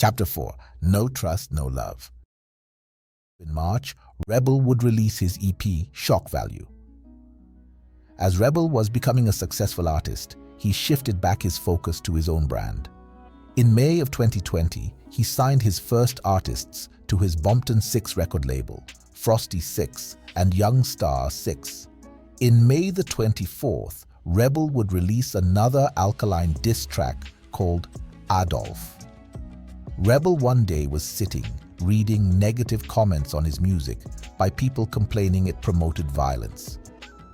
Chapter 4. No Trust, No Love. In March, Rebel would release his EP, Shock Value. As Rebel was becoming a successful artist, he shifted back his focus to his own brand. In May of 2020, he signed his first artists to his Bompton 6 record label, Frosty 6 and Young Star 6. In May the 24th, Rebel would release another alkaline diss track called Adolf. Rebel one day was sitting, reading negative comments on his music by people complaining it promoted violence.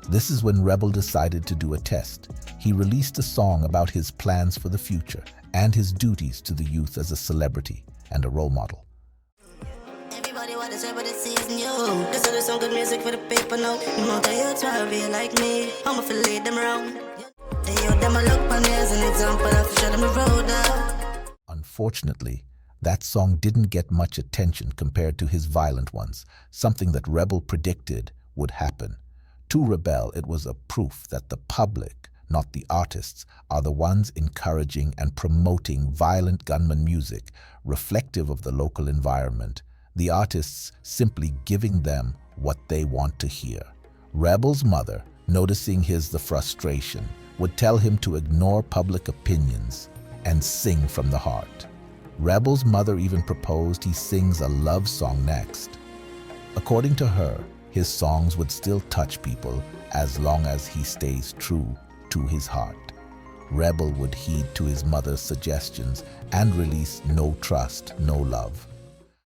This is when Rebel decided to do a test. He released a song about his plans for the future and his duties to the youth as a celebrity and a role model. Everybody want to say what it sees in you. This is some good music for the people now. The more you try to be like me, I'ma lead them around. They you them look on me as an example of show them the road out. Unfortunately, that song didn't get much attention compared to his violent ones, something that Rebel predicted would happen. To Rebel, it was a proof that the public, not the artists, are the ones encouraging and promoting violent gunman music, reflective of the local environment, the artists simply giving them what they want to hear. Rebel's mother, noticing the frustration, would tell him to ignore public opinions and sing from the heart. Rebel's mother even proposed he sings a love song next. According to her, his songs would still touch people as long as he stays true to his heart. Rebel would heed to his mother's suggestions and release No Trust, No Love.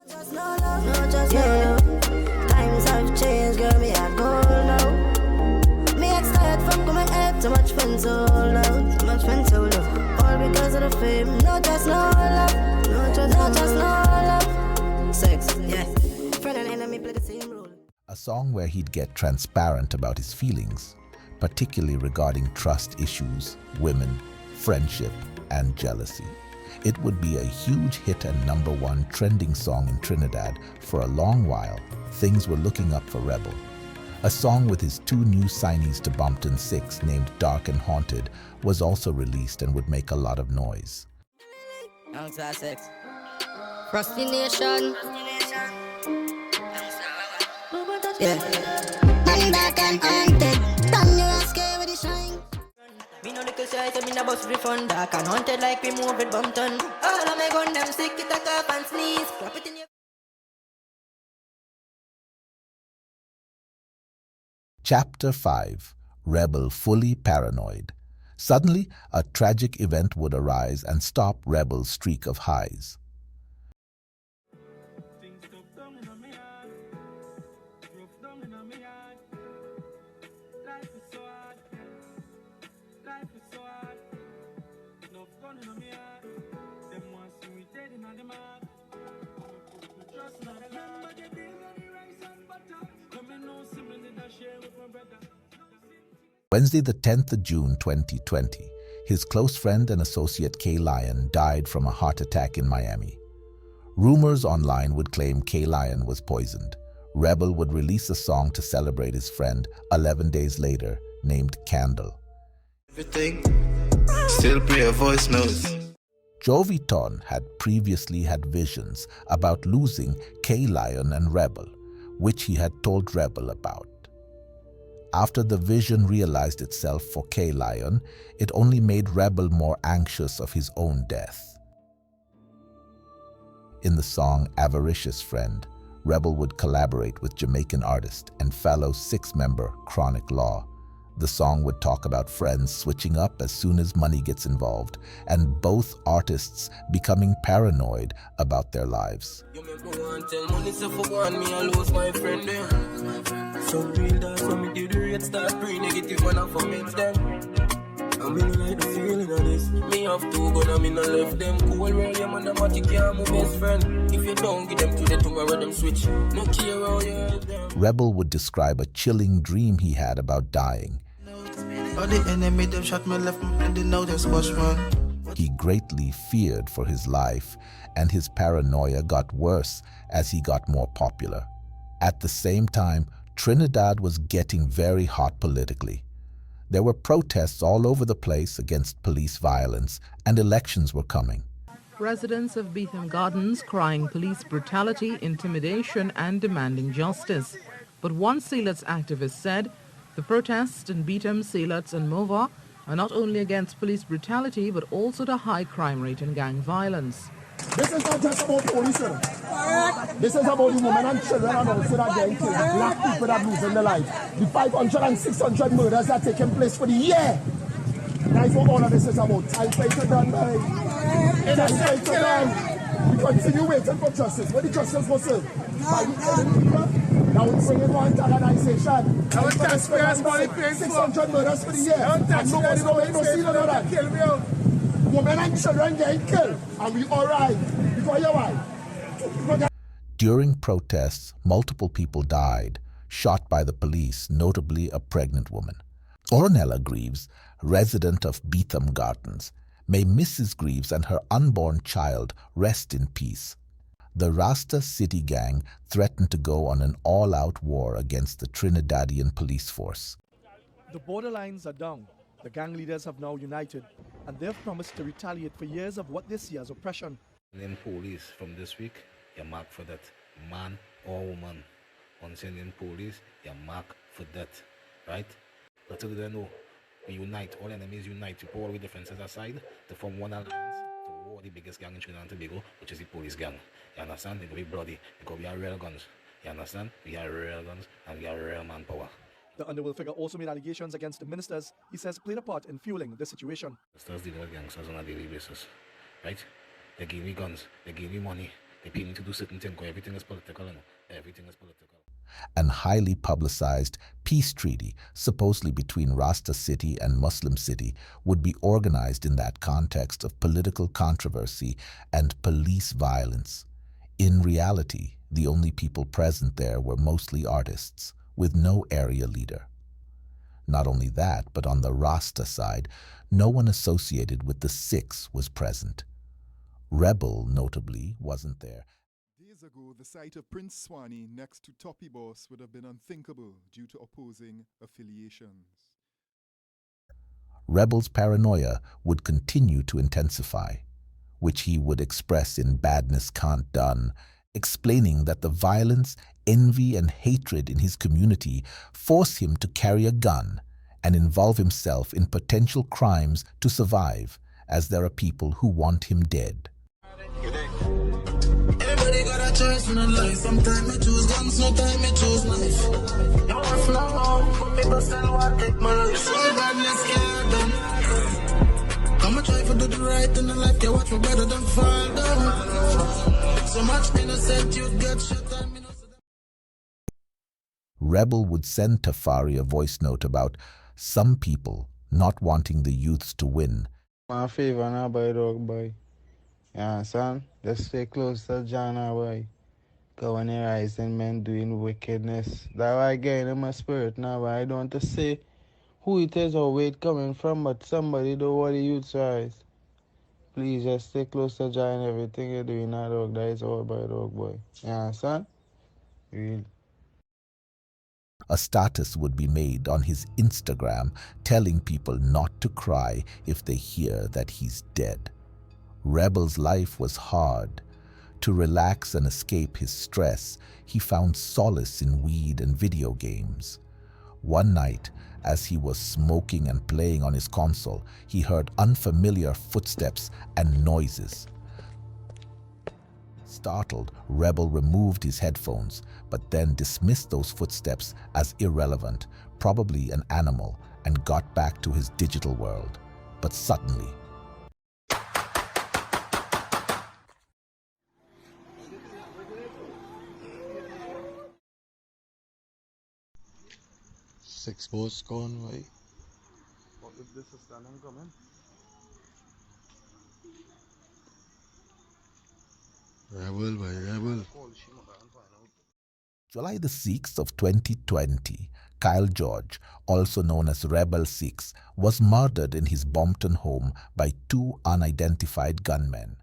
Just no love, no just no love. Times have changed, girl, me a go now. Me excited from coming head, so much fun so loud, so much fun so low. All because of the fame, no just no love, no just no love. Sex, yeah. Friend and enemy play the same role. A song where he'd get transparent about his feelings, particularly regarding trust issues, women, friendship, and jealousy. It would be a huge hit and #1 trending song in Trinidad. For a long while, things were looking up for Rebel. A song with his 2 new signees to Bompton 6 named Dark and Haunted was also released and would make a lot of noise. Frosty Nation. Yeah. Man back and haunted. Damn, you are scared with the shine. Me no little shy, so me no bust refund. Dark and haunted like we move it Bumpton. All of my gun them sick, it a cough and sneeze. Clap it in your... Chapter 5. Rebel fully paranoid. Suddenly, a tragic event would arise and stop Rebel's streak of highs. Wednesday, the 10th of June 2020, his close friend and associate Kman died from a heart attack in Miami. Rumors online would claim Kman was poisoned. Rebel would release a song to celebrate his friend 11 days later, named Candle. Everything, still play a voice notes. Joviton had previously had visions about losing K-Lion and Rebel, which he had told Rebel about. After the vision realized itself for K-Lion, it only made Rebel more anxious of his own death. In the song Avaricious Friend, Rebel would collaborate with Jamaican artist and fellow 6-member Chronic Law. The song would talk about friends switching up as soon as money gets involved, and both artists becoming paranoid about their lives. Rebel would describe a chilling dream he had about dying. All the enemy them shot me left and they know this was one. He greatly feared for his life, and his paranoia got worse as he got more popular. At the same time, Trinidad was getting very hot politically. There were protests all over the place against police violence, and elections were coming. Residents of Beetham Gardens crying police brutality, intimidation and demanding justice. But one Sealats activist said the protests in Beetham, Sealats and Mova are not only against police brutality but also the high crime rate and gang violence. This is not just about police. This is about the women and children and also that getting killed, the black people that losing their life, the 500 and 600 murders that are taking place for the year. That's what all of this is about. Time fighter done, man. Time fighter done. We continue waiting for justice. What the justice was say? By the killing people, now we bring in one organization. Now we taxpayers money paying 600 murders for the year. And nobody no see none of that. Kill me out. Women and children getting killed, and we all right. Because you're right. During protests, multiple people died, shot by the police, notably a pregnant woman. Ornella Greaves, resident of Beetham Gardens, may Mrs. Greaves and her unborn child rest in peace. The Rasta City Gang threatened to go on an all-out war against the Trinidadian police force. The borderlines are down. The gang leaders have now united, and they've promised to retaliate for years of what they see as oppression. In police from this week, you're marked for that. Man or woman. Once you're in police, you're marked for that. Right? That's what they know. We unite. All enemies unite. We put all the differences aside to form one alliance to war the biggest gang in Trinidad and Tobago, which is the police gang. You understand? It's going to be bloody because we are real guns. You understand? We are real guns and we are real manpower. The underworld figure also made allegations against the ministers he says played a part in fueling the situation. Ministers dealing with gangsters on a daily basis, right? They give me guns, they give me money, they pay me to do certain things because everything is political, you know? Everything is political. An highly publicized peace treaty, supposedly between Rasta City and Muslim City, would be organized in that context of political controversy and police violence. In reality, the only people present there were mostly artists, with no area leader. Not only that, but on the Rasta side, no one associated with the Six was present. Rebel, notably, wasn't there. Days ago, the sight of Prince Swanee next to Toppy Boss would have been unthinkable due to opposing affiliations. Rebel's paranoia would continue to intensify, which he would express in Badness Can't Done, explaining that the violence, envy and hatred in his community force him to carry a gun and involve himself in potential crimes to survive, as there are people who want him dead. Everybody got a choice in life. Sometimes I choose guns, sometimes I choose life. You want no home, but people still want to take my life. So badness can't done. Come and try to do the right in the life. You watch for better than fall down. So much innocent youth get shot and me. Rebel would send Tafari a voice note about some people not wanting the youths to win. My favor now, boy, dog, boy. Yeah, son, just stay close to John, boy. Go on your eyes and men doing wickedness. That why I get in my spirit now, but I don't want to say who it is or where it coming from, but somebody do what the youth's eyes. Please just stay close to John and everything you're doing now, dog. That is all, boy, dog, boy. Yeah, son? Real. A status would be made on his Instagram telling people not to cry if they hear that he's dead. Rebel's life was hard. To relax and escape his stress, he found solace in weed and video games. One night, as he was smoking and playing on his console, he heard unfamiliar footsteps and noises. Startled, Rebel removed his headphones, but then dismissed those footsteps as irrelevant, probably an animal, and got back to his digital world. But suddenly, Six boats gone, boy. What if this is standing coming? Rebel, boy, rebel. July the 6th of 2020, Kyle George, also known as Rebel 6, was murdered in his Bompton home by two unidentified gunmen.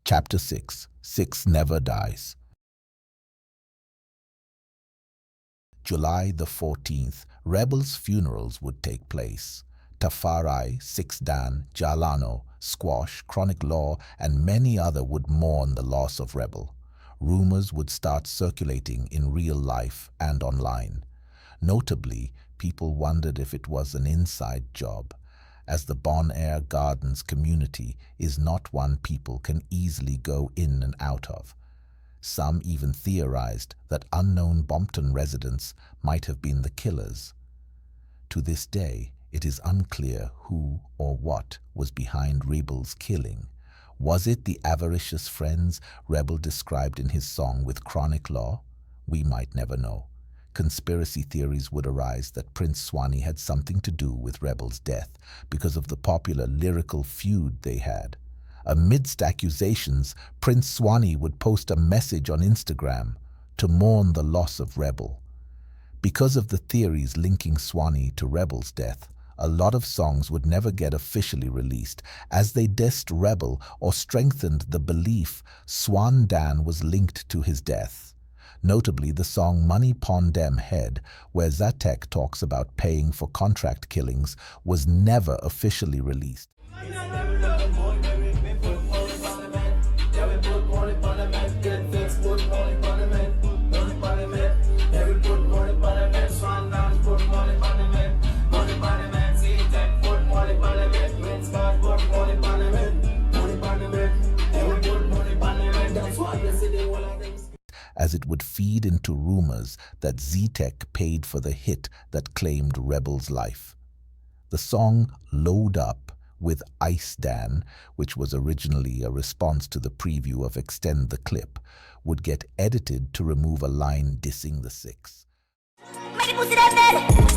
Chapter 6. Six Never Dies. July the 14th, rebels' funerals would take place. Tafari, Six Dan, Jalano, Squash, Chronic Law, and many other would mourn the loss of Rebel. Rumors would start circulating in real life and online. Notably, people wondered if it was an inside job, as the Bon Air Gardens community is not one people can easily go in and out of. Some even theorized that unknown Bompton residents might have been the killers. To this day, it is unclear who or what was behind Rebel's killing. Was it the avaricious friends Rebel described in his song with Chronic Law? We might never know. Conspiracy theories would arise that Prince Swanee had something to do with Rebel's death because of the popular lyrical feud they had. Amidst accusations, Prince Swanee would post a message on Instagram to mourn the loss of Rebel. Because of the theories linking Swanee to Rebel's death, a lot of songs would never get officially released, as they dissed Rebel or strengthened the belief Swan Dan was linked to his death. Notably, the song Money Pon Dem Head, where Zatek talks about paying for contract killings, was never officially released. As it would feed into rumors that Z-Tech paid for the hit that claimed Rebel's life. The song Load Up with Ice Dan, which was originally a response to the preview of Extend the Clip, would get edited to remove a line dissing the Six.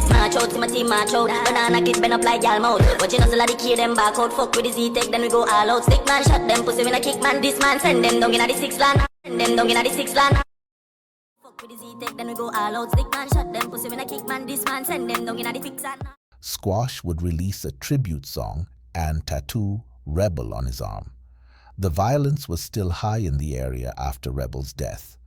March out, see my team march out. Banana clip bend up like y'all mouth. Watching us all the key them back out. Fuck with the Z-Tech, then we go all out. Stick man, shot them, pussy when I kick man. This man send them down in the 6 land. Send them down in the 6 land. Fuck with the Z-Tech, then we go all out. Stick man, shot them, pussy when I kick man. This man send them down in the 6 land. Squash would release a tribute song and tattoo Rebel on his arm. The violence was still high in the area after Rebel's death.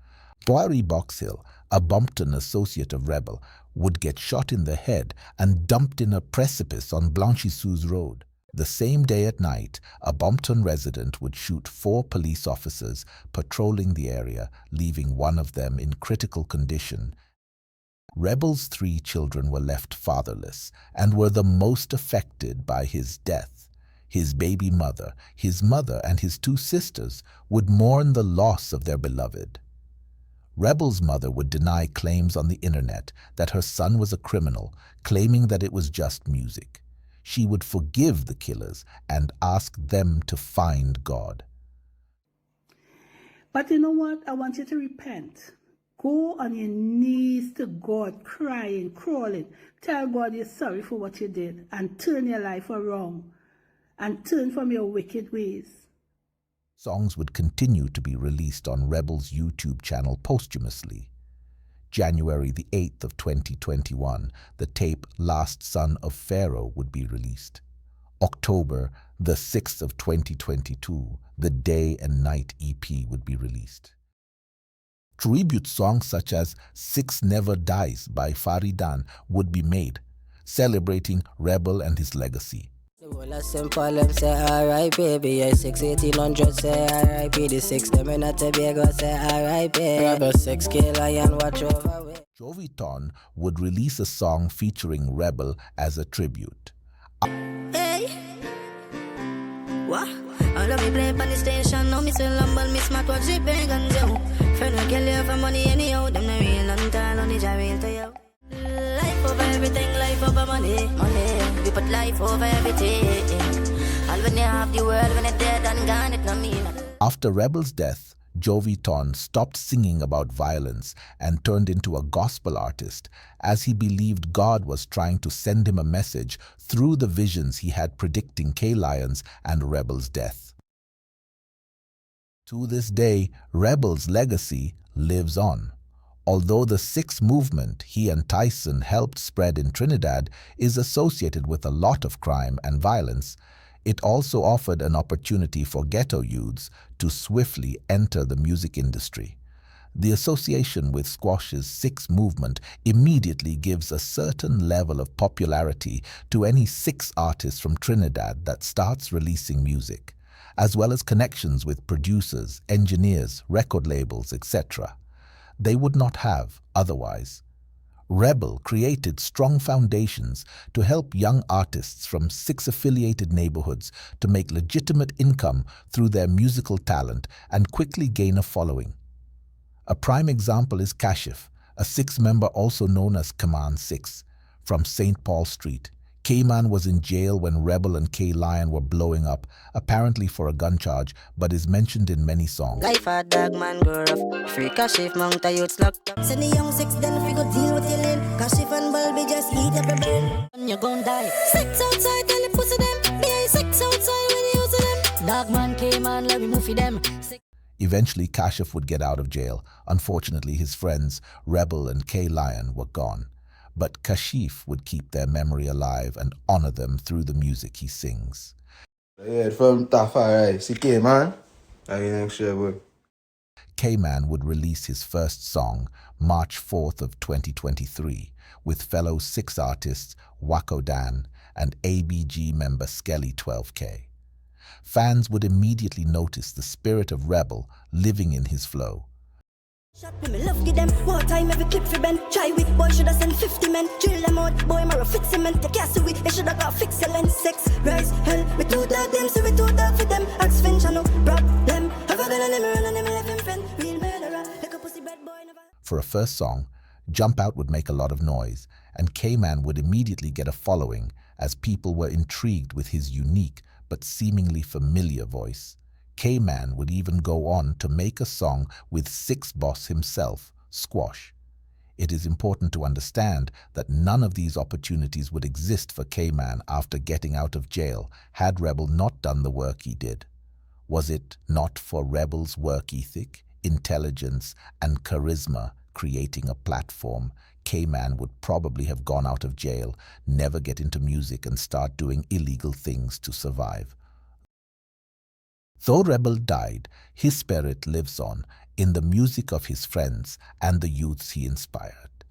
Boari Boxhill, a Bompton associate of Rebel, would get shot in the head and dumped in a precipice on Blanchisseuse Road. The same day at night, a Bompton resident would shoot 4 police officers patrolling the area, leaving one of them in critical condition. Rebel's 3 children were left fatherless and were the most affected by his death. His baby mother, his mother, and his 2 sisters would mourn the loss of their beloved. Rebel's mother would deny claims on the internet that her son was a criminal, claiming that it was just music. She would forgive the killers and ask them to find God. But you know what? I want you to repent. Go on your knees to God, crying, crawling. Tell God you're sorry for what you did and turn your life around and turn from your wicked ways. Songs would continue to be released on Rebel's YouTube channel posthumously. January the 8th of 2021, the tape Last Son of Pharaoh would be released. October the 6th of 2022, the Day and Night EP would be released. Tribute songs such as Six Never Dies by Faridan would be made, celebrating Rebel and his legacy. The whole of simple, them say alright baby. I 6 1800 say alright. The 6 them in a Tobago say alright baby. Rebel 6 kill and watch over way. Joviton would release a song featuring Rebel as a tribute. Hey, what? All of me play on the station. Now me sell humble, me smart watch the pagans yo. Friend will kill you for money anyhow. Them no real and tall on the jail to you. Life over everything, life over money, money. We put life over everything. All when you have the world, when it's dead and gone, it no mean. After Rebel's death, Joviton stopped singing about violence and turned into a gospel artist, as he believed God was trying to send him a message through the visions he had predicting K-Lions and Rebel's death. To this day, Rebel's legacy lives on. Although the Six movement he and Tyson helped spread in Trinidad is associated with a lot of crime and violence, it also offered an opportunity for ghetto youths to swiftly enter the music industry. The association with squash's Six movement immediately gives a certain level of popularity to any Six artist from Trinidad that starts releasing music, as well as connections with producers, engineers, record labels, etc. they would not have otherwise. Rebel created strong foundations to help young artists from Six-affiliated neighborhoods to make legitimate income through their musical talent and quickly gain a following. A prime example is Kashif, a Six member also known as Kman 6, from St. Paul Street. Kman was in jail when Rebel and K-Lion were blowing up, apparently for a gun charge, but is mentioned in many songs. Life a dog man go rough. Free Kashif mount a youths locked up. Send the young Six then if you go deal with your lane. Kashif and Bulby just eat up your brain. And you gon' die. Six outside tell the pussy them. Be Six outside when you use them. Dog man K-Man let me move for them. Eventually, Kashif would get out of jail. Unfortunately, his friends, Rebel and K-Lion, were gone. But Kashif would keep their memory alive and honor them through the music he sings. Yeah, from Tafari, see Kman? I ain't sure, boy. Kman would release his first song, March 4th of 2023, with fellow Six artists Wako Dan and ABG member Skelly 12K. Fans would immediately notice the spirit of Rebel living in his flow. Shot me love give them war time every clip for Ben. Try with boy shoulda send 50 men. Drill them out, boy marrow fix cement. The castle with they shoulda got fix excellent. Sex rise hell we two dog them so we two dog for them. Axe Finch no problem. Have a gun and them run and them left him friend. Real murderer like a pussy bad boy never. For a first song, Jump Out would make a lot of noise, and Kman would immediately get a following as people were intrigued with his unique but seemingly familiar voice. Kman would even go on to make a song with Six boss himself, Squash. It is important to understand that none of these opportunities would exist for Kman after getting out of jail had Rebel not done the work he did. Was it not for Rebel's work ethic, intelligence, and charisma creating a platform, Kman would probably have gone out of jail, never get into music, and start doing illegal things to survive. Though Rebel died, his spirit lives on in the music of his friends and the youths he inspired.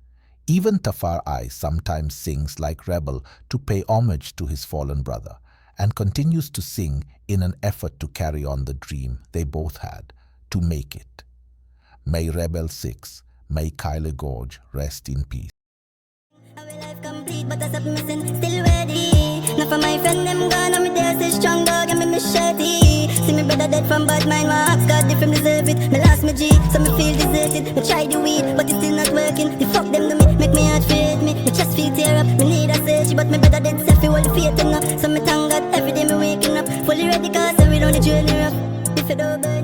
Even Tafar I sometimes sings like Rebel to pay homage to his fallen brother, and continues to sing in an effort to carry on the dream they both had, to make it. May Rebel 6, may Kyle Gorge rest in peace. Our life complete, but I stop missing, still ready. Now for my friend, them gone, I'm there, stay strong, dog, and me machete. See me brother dead from bad mind, my axe got different, deserve it. Me lost my G, so me feel deserted. Me try the weed, but it's still not working. The fuck them to me, make me heart fade me. Me chest feel tear up, me need a search, but me brother dead selfie, all the faith enough. So me thank God, every day me waking up, fully ready, cause I read on the journey rough. If you don't